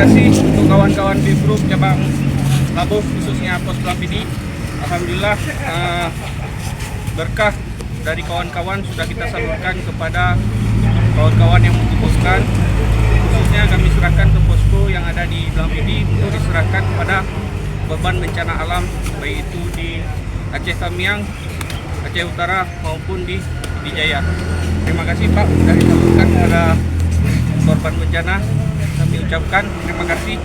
kasih untuk kawan-kawan di grup cabang Labuh, khususnya Pos Pelampidi. Alhamdulillah berkah dari kawan-kawan sudah kita salurkan kepada kawan-kawan yang membutuhkan. Khususnya kami serahkan ke posko yang ada di Pelampidi untuk diserahkan kepada korban bencana alam, baik itu di Aceh Tamiang, Aceh Utara maupun di Jaya. Terima kasih Pak sudah disalurkan kepada korban bencana. Kami ucapkan terima kasih.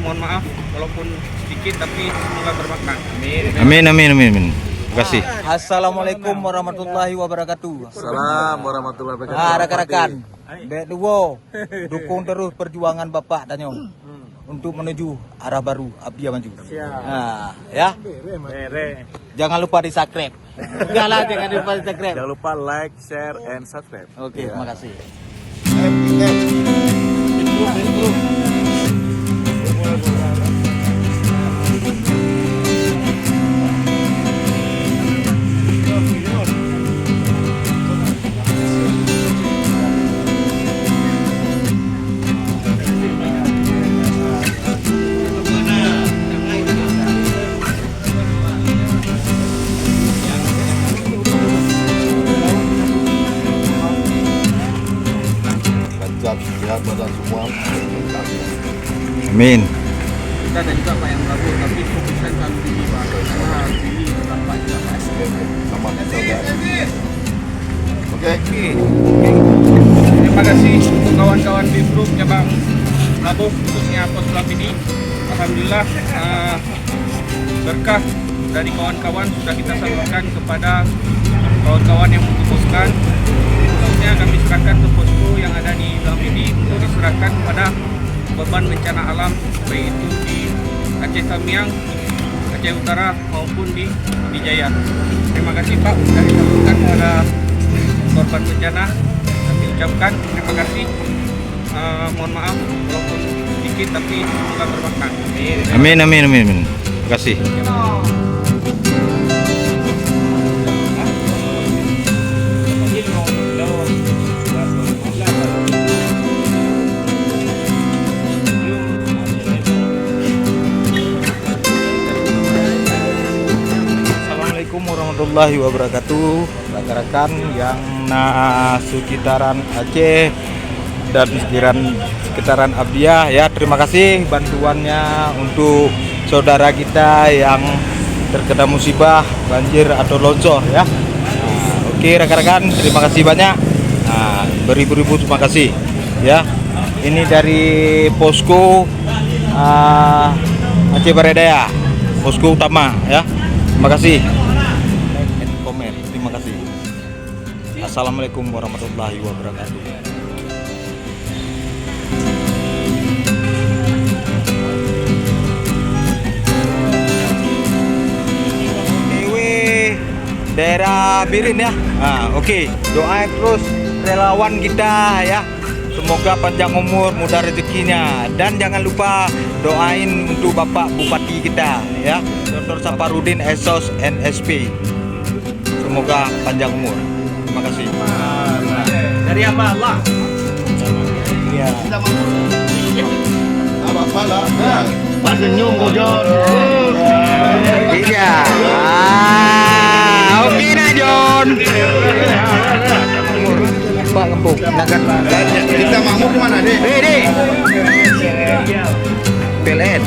Mohon maaf walaupun sedikit tapi semoga bermakna. Amin. Terima kasih. Assalamualaikum warahmatullahi wabarakatuh. Assalamualaikum warahmatullahi wabarakatuh. Rekan-rekan, Duo dukung terus perjuangan Bapak Danyong untuk menuju arah baru Abdia Maju. Ya. Jangan lupa di subscribe. Jangan lupa di subscribe. Jangan lupa like, share, and subscribe. Oke, terima kasih. Sehat badan semua. Amin. Kita dan juga Pak yang Labuh, tapi fokuskan kalau di Pak karena sini dampak juga Pak. Sama kita. Oke. Terima kasih untuk kawan-kawan di grup cabang Labuh, khususnya Pos Pelampidi. Alhamdulillah berkah dari kawan-kawan sudah kita salurkan kepada kawan-kawan yang membutuhkan. Khususnya kami serahkan ke posko yang ada di Pelampidi untuk diserahkan kepada korban bencana alam, baik itu di Aceh Tamiang, Aceh Utara maupun di Jaya. Terima kasih Pak sudah disalurkan kepada korban bencana. Kami ucapkan terima kasih. Mohon maaf walaupun sedikit tapi semoga bermakna. Amin. Terima kasih. Assalamualaikum warahmatullahi wabarakatuh. Rekan-rekan yang sekitaran Aceh dan sekitaran Abdia, ya, terima kasih bantuannya untuk saudara kita yang terkena musibah banjir atau longsor, ya. Oke rekan-rekan, terima kasih banyak. Beribu-ribu terima kasih, ya. Ini dari posko Aceh Baredaya, posko utama, ya. Terima kasih. Like and comment. Terima kasih. Assalamualaikum warahmatullahi wabarakatuh. Daerah Birin, ya. Oke. Doa terus relawan kita, ya. Semoga panjang umur, mudah rezekinya, dan jangan lupa doain untuk Bapak Bupati kita, ya, Dr. Saparudin SOS NSP. Semoga panjang umur. Terima kasih. Dari apa Allah? Iya. Iya. Oke nah John. Pak Kempuk. Kita mau kemana deh? Dek. PLN.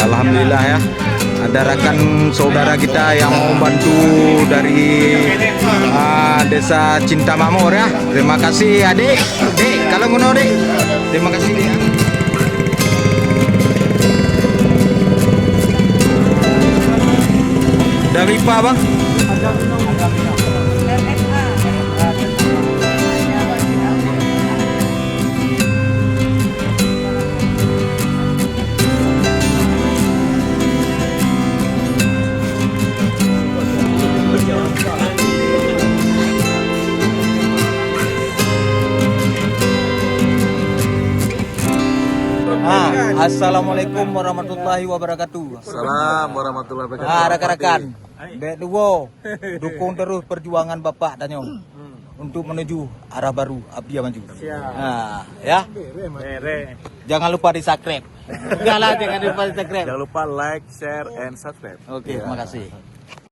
Alhamdulillah, ya. Ada rekan saudara kita yang mau bantu dari Desa Cinta Makmur, ya. Terima kasih adik. Dek, kalau ngono dek. Terima kasih dia. Dari Pak Bang. Assalamualaikum warahmatullahi wabarakatuh. Assalamualaikum warahmatullahi wabarakatuh. Rekan-rekan, Duo dukung terus perjuangan Bapak Danyong untuk menuju arah baru Abdia Maju. Nah, ya. Jangan lupa di subscribe. Enggak lah, jangan lupa di subscribe. Jangan lupa like, share, and subscribe. Oke, terima kasih.